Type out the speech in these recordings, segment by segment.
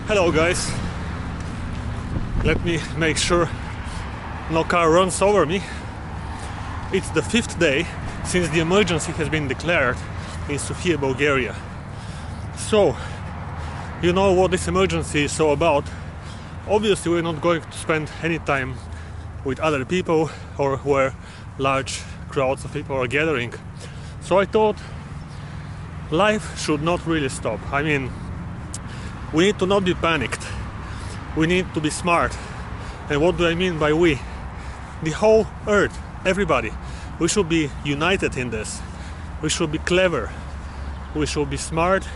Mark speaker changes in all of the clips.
Speaker 1: Hello guys, let me make sure no car runs over me. It's the 5th day since the emergency has been declared in Sofia, Bulgaria. So, you know what this emergency is all about. Obviously we're not going to spend any time with other people or where large crowds of people are gathering. So I thought life should not really stop. I mean, we need to not be panicked. We need to be smart. And what do I mean by we? The whole earth, everybody. We should be united in this. We should be clever. We should be smart,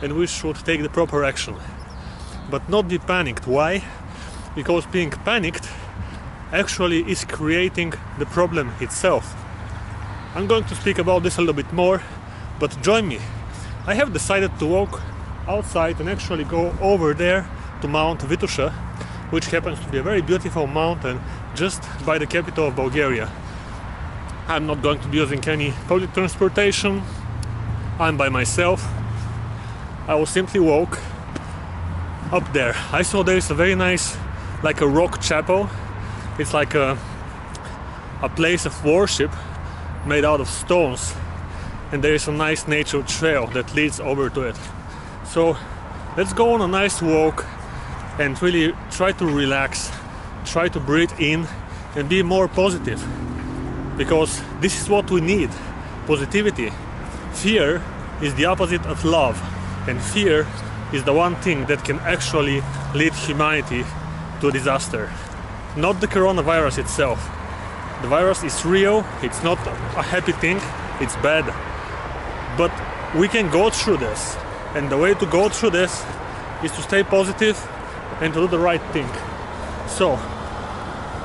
Speaker 1: and we should take the proper action. But not be panicked. Why? Because being panicked actually is creating the problem itself. I'm going to speak about this a little bit more, but join me. I have decided to walk outside and actually go over there to Mount Vitosha, which happens to be a very beautiful mountain just by the capital of Bulgaria. I'm not going to be using any public transportation. I'm by myself. I will simply walk up there. I saw there is a very nice, like a rock chapel. It's like a place of worship made out of stones, and there is a nice nature trail that leads over to it. So let's go on a nice walk and really try to relax, try to breathe in and be more positive, because this is what we need: positivity. Fear is the opposite of love, and fear is the one thing that can actually lead humanity to disaster. Not the coronavirus itself. The virus is real, it's not a happy thing, it's bad. But we can go through this, and the way to go through this is to stay positive and to do the right thing. So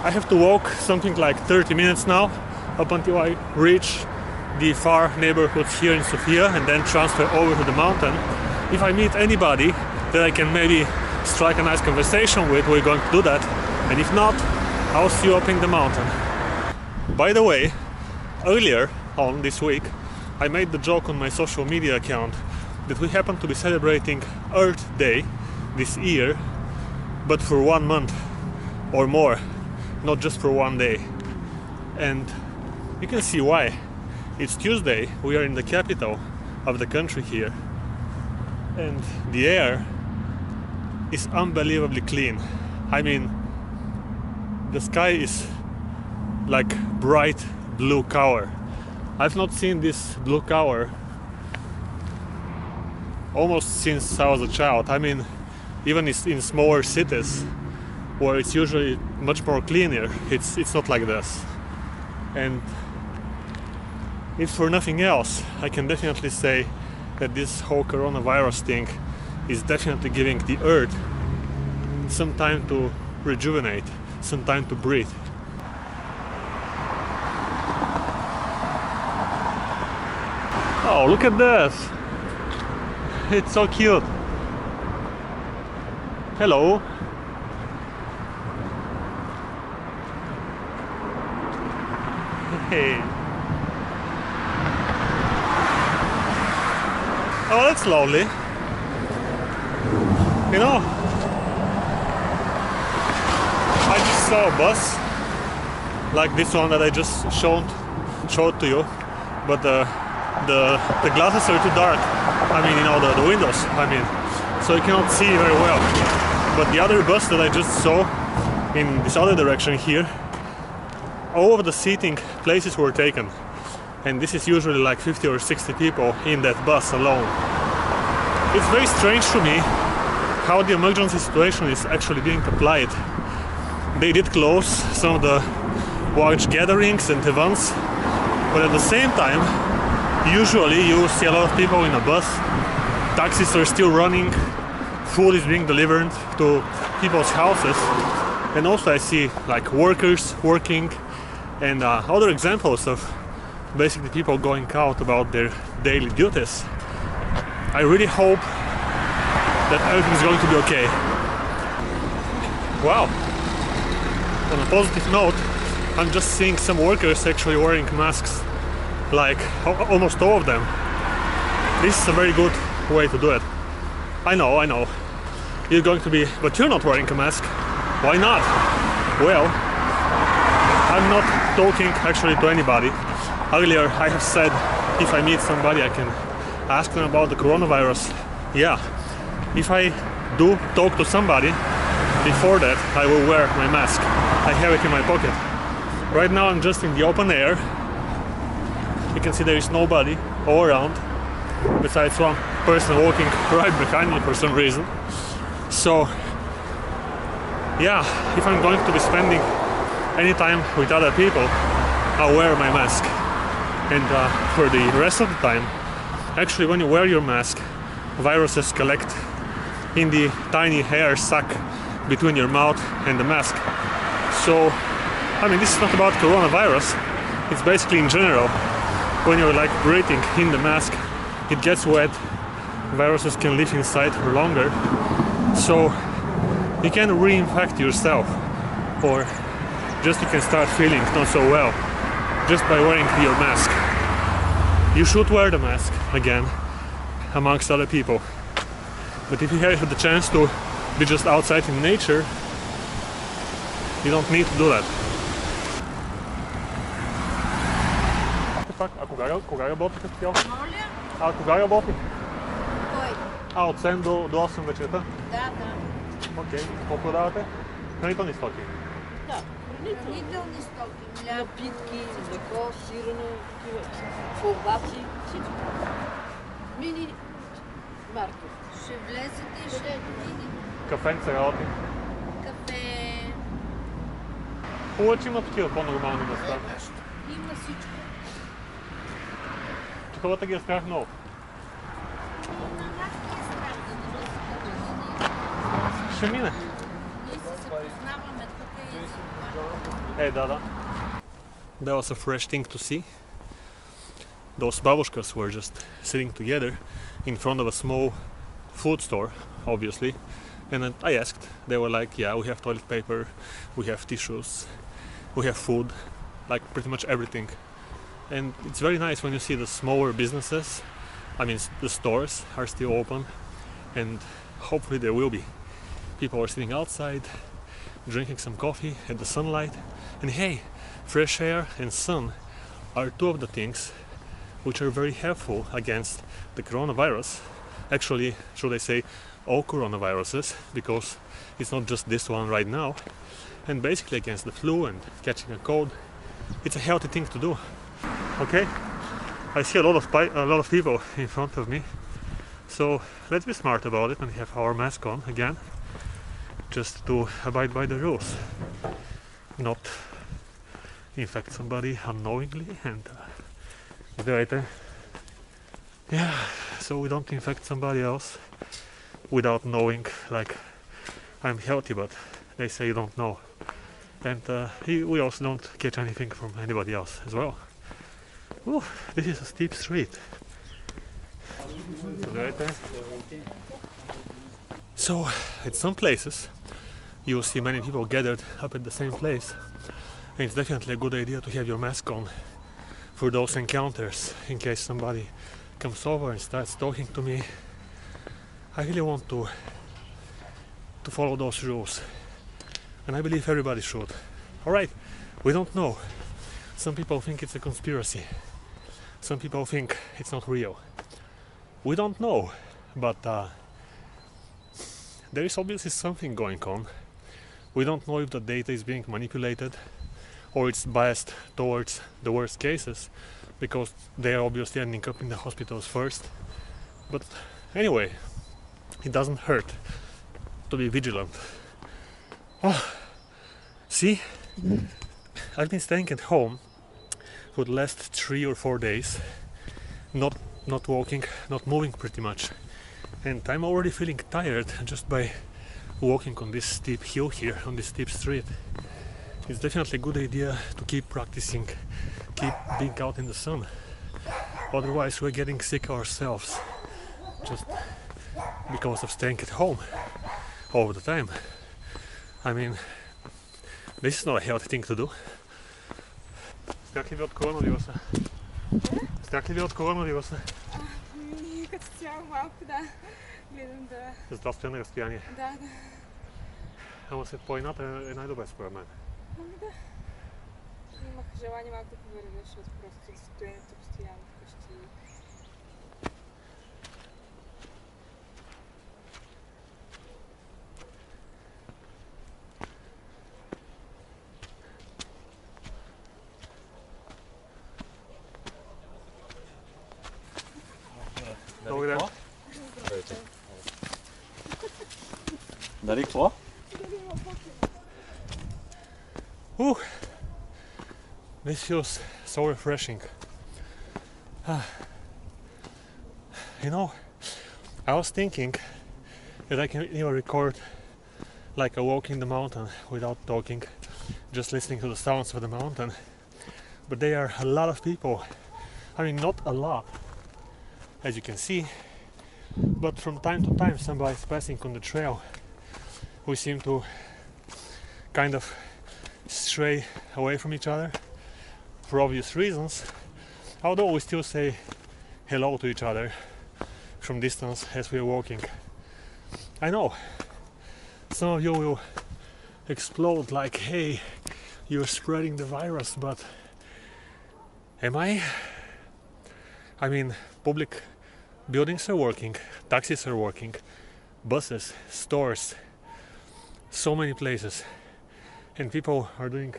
Speaker 1: I have to walk something like 30 minutes now up until I reach the far neighborhoods here in Sofia, and then transfer over to the mountain. If I meet anybody that I can maybe strike a nice conversation with, we're going to do that, and if not, I'll see you up in the mountain. By the way, earlier on this week I made the joke on my social media account that we happen to be celebrating Earth Day this year, but for 1 month or more, not just for 1 day. And you can see why. It's Tuesday, we are in the capital of the country here, and the air is unbelievably clean. I mean, the sky is like bright blue color. I've not seen this blue color almost since I was a child. I mean, even in smaller cities where it's usually much more cleaner, it's not like this. And if for nothing else, I can definitely say that this whole coronavirus thing is definitely giving the earth some time to rejuvenate, some time to breathe. Oh, look at this! It's so cute! Hello! Hey! Oh, that's lovely! You know, I just saw a bus like this one that I just showed to you, but the glasses are too dark. I mean, you know, the windows, I mean, so you cannot see very well. But the other bus that I just saw in this other direction here, all of the seating places were taken, and this is usually like 50 or 60 people in that bus alone. It's very strange to me how the emergency situation is actually being applied. They did close some of the large gatherings and events, but at the same time, usually you see a lot of people in a bus, taxis are still running, food is being delivered to people's houses, and also I see like workers working, and other examples of basically people going out about their daily duties. I really hope that everything is going to be okay. Wow! On a positive note, I'm just seeing some workers actually wearing masks, like almost all of them. This is a very good way to do it. I know. you're going to be, but you're not wearing a mask. Why not? Well, I'm not talking actually to anybody. Earlier I have said if I meet somebody I can ask them about the coronavirus. Yeah, if I do talk to somebody, before that I will wear my mask. I have it in my pocket. Right now I'm just in the open air. You can see there is nobody all around, besides one person walking right behind me for some reason. So yeah, if I'm going to be spending any time with other people, I'll wear my mask. And for the rest of the time, actually when you wear your mask, viruses collect in the tiny hair sac between your mouth and the mask. So, I mean, this is not about coronavirus, it's basically in general. When you're like breathing in the mask, it gets wet, viruses can live inside for longer, so you can reinfect yourself, or just you can start feeling not so well just by wearing your mask. You should wear the mask again amongst other people, but if you have the chance to be just outside in nature, you don't need to do that. А кога работи като цяло?
Speaker 2: Моля?
Speaker 1: А кога работи?
Speaker 2: Кой?
Speaker 1: От 7 до 8 вечерта?
Speaker 2: Да.
Speaker 1: Окей, какво продавате? Хранителни стоки?
Speaker 2: Да, хранителни стоки, напитки, млеко, сирене, колбаси, всичко. Мини маркет. Ще влезете и ще видим.
Speaker 1: Кафенце работи?
Speaker 2: Кафе.
Speaker 1: Хубаво, че има такива по-нормални места.
Speaker 2: Има всичко.
Speaker 1: Хората ги е страх много.
Speaker 2: На нас не е страх да
Speaker 1: Ще мине.
Speaker 2: Ние се познаваме тук и
Speaker 1: Да. That was a fresh thing to see. Those babushkas were just sitting together in front of a small food store, obviously. And then I asked, they were like, yeah, we have toilet paper, we have tissues, we have food, like pretty much everything. And it's very nice when you see the smaller businesses, I mean the stores are still open, and hopefully there will be. People are sitting outside, drinking some coffee at the sunlight, and hey, fresh air and sun are two of the things which are very helpful against the coronavirus. Actually, should I say all coronaviruses, because it's not just this one right now, and basically against the flu and catching a cold. It's a healthy thing to do. Okay, I see a lot of people in front of me, so let's be smart about it and have our mask on again, just to abide by the rules, not infect somebody unknowingly, and yeah, so we don't infect somebody else without knowing, like, I'm healthy, but they say you don't know, and we also don't catch anything from anybody else as well. Ooh, this is a steep street. So, at some places you'll see many people gathered up at the same place, and it's definitely a good idea to have your mask on for those encounters, in case somebody comes over and starts talking to me. I really want to follow those rules, and I believe everybody should. Alright, we don't know. Some people think it's a conspiracy. Some people think it's not real. We don't know, but there is obviously something going on. We don't know if the data is being manipulated or it's biased towards the worst cases, because they are obviously ending up in the hospitals first. But anyway, it doesn't hurt to be vigilant. Oh, see? I've been staying at home for the last 3 or 4 days, not walking, not moving pretty much, and I'm already feeling tired just by walking on this steep hill here, on this steep street. It's definitely a good idea to keep practicing, keep being out in the sun, otherwise we're getting sick ourselves just because of staying at home all the time. I mean, this is not a healthy thing to do. Страх ли ви от коронавируса? Страх ли ви от коронавируса?
Speaker 2: Не,
Speaker 3: като цяло малко, да. Гледам да...
Speaker 1: Здравствено разстояние.
Speaker 3: Да, да.
Speaker 1: Ама след планината е най-добре според мен.
Speaker 3: Ами да. Имах желание малко да повървя, защото просто стоенето постоянно вкъщи.
Speaker 1: Добър ден.
Speaker 4: Дали какво?
Speaker 1: This feels so refreshing. You know, I was thinking that I can even record like a walk in the mountain without talking, just listening to the sounds of the mountain. But there are a lot of people. I mean, not a lot, as you can see, but from time to time somebody's passing on the trail. We seem to kind of stray away from each other for obvious reasons, although we still say hello to each other from distance as we're walking. I know some of you will explode like, hey, you're spreading the virus, but am I? I mean, public buildings are working, taxis are working, buses, stores, so many places, and people are doing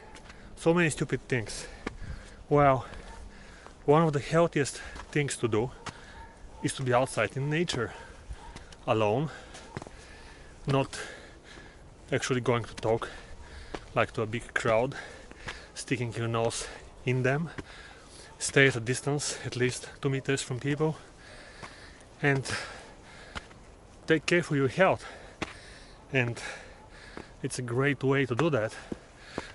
Speaker 1: so many stupid things. Well, one of the healthiest things to do is to be outside in nature, alone, not actually going to talk like to a big crowd, sticking your nose in them, stay at a distance at least 2 meters from people, and take care for your health. And it's a great way to do that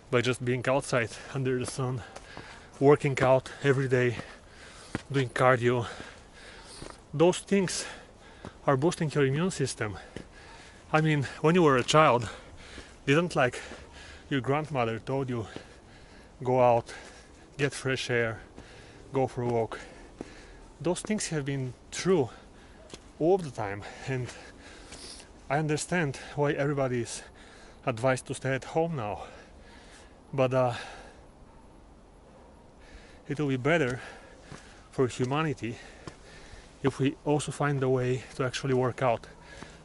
Speaker 1: by just being outside under the sun, working out every day, doing cardio. Those things are boosting your immune system. I mean, when you were a child, didn't like your grandmother told you go out, get fresh air, go for a walk. Those things have been true all the time, and I understand why everybody is advised to stay at home now, but it will be better for humanity if we also find a way to actually work out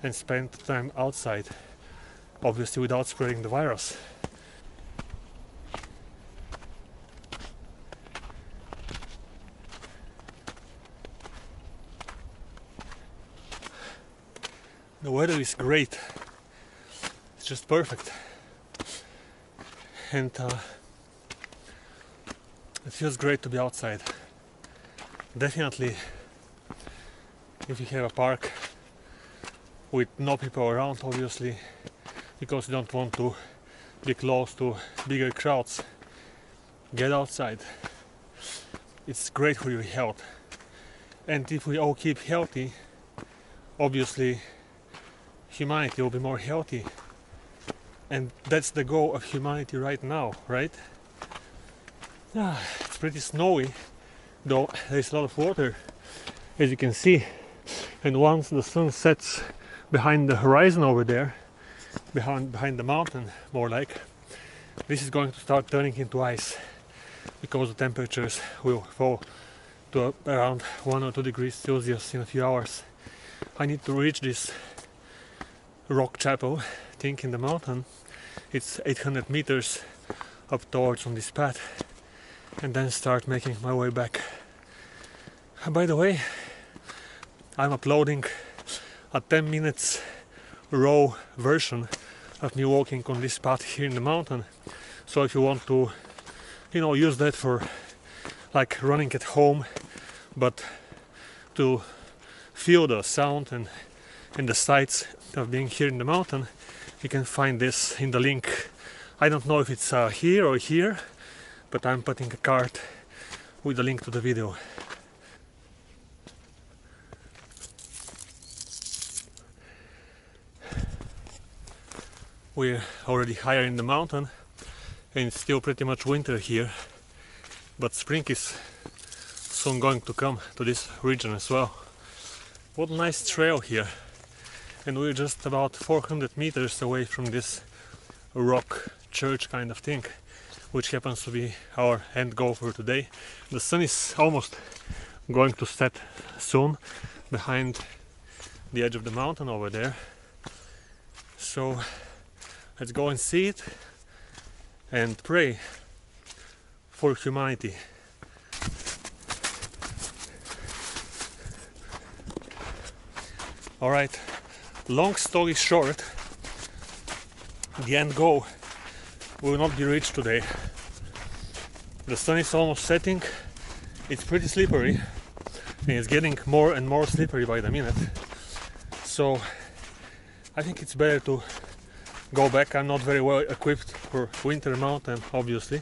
Speaker 1: and spend time outside, obviously without spreading the virus. The weather is great, it's just perfect, and it feels great to be outside. Definitely, if you have a park with no people around, obviously, because you don't want to be close to bigger crowds, get outside. It's great for your health, and if we all keep healthy, obviously humanity will be more healthy, and that's the goal of humanity right now, right? It's pretty snowy, though there's a lot of water, as you can see, and once the sun sets behind the horizon over there, behind the mountain more like, this is going to start turning into ice, because the temperatures will fall to around 1 or 2 degrees Celsius in a few hours. I need to reach this rock chapel thing in the mountain. It's 800 meters up towards on this path, and then start making my way back. By the way, I'm uploading a 10 minutes raw version of me walking on this path here in the mountain, so if you want to, you know, use that for like running at home, but to feel the sound and the sights of being here in the mountain, you can find this in the link. I don't know if it's here or here, but I'm putting a card with a link to the video. We're already higher in the mountain, and it's still pretty much winter here, but spring is soon going to come to this region as well. What a nice trail here. And we're just about 400 meters away from this rock church kind of thing, which happens to be our end goal for today. The sun is almost going to set soon behind the edge of the mountain over there. So let's go and see it and pray for humanity. Alright, long story short, the end goal will not be reached today. The sun is almost setting, it's pretty slippery, and it's getting more and more slippery by the minute. So I think it's better to go back. I'm not very well equipped for winter mountain, obviously,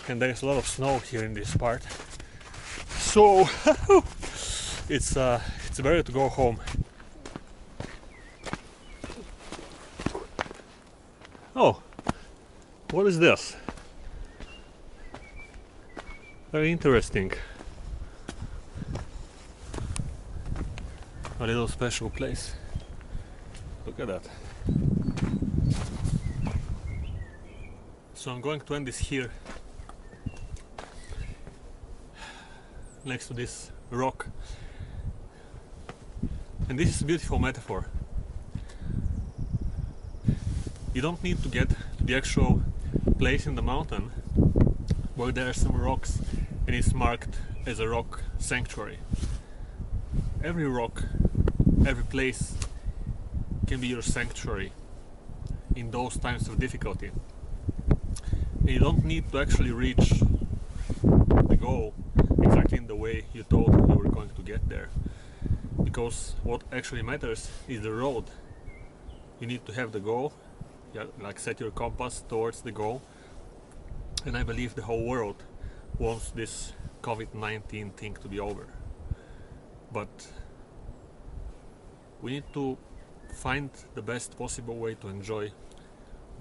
Speaker 1: and there's a lot of snow here in this part. So it's better to go home. Oh, what is this? Very interesting. A little special place. Look at that. So I'm going to end this here, next to this rock. And this is a beautiful metaphor. You don't need to get to the actual place in the mountain where there are some rocks and it's marked as a rock sanctuary. Every rock, every place can be your sanctuary in those times of difficulty. And you don't need to actually reach the goal exactly in the way you thought you were going to get there. Because what actually matters is the road. You need to have the goal. Yeah, like set your compass towards the goal, and I believe the whole world wants this COVID-19 thing to be over, but we need to find the best possible way to enjoy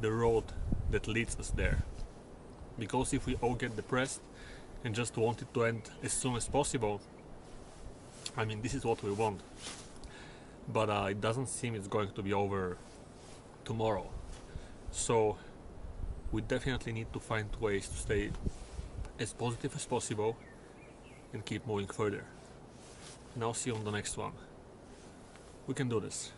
Speaker 1: the road that leads us there, because if we all get depressed and just want it to end as soon as possible, I mean, this is what we want, but it doesn't seem it's going to be over tomorrow. So we definitely need to find ways to stay as positive as possible and keep moving further. And I'll see you on the next one. We can do this.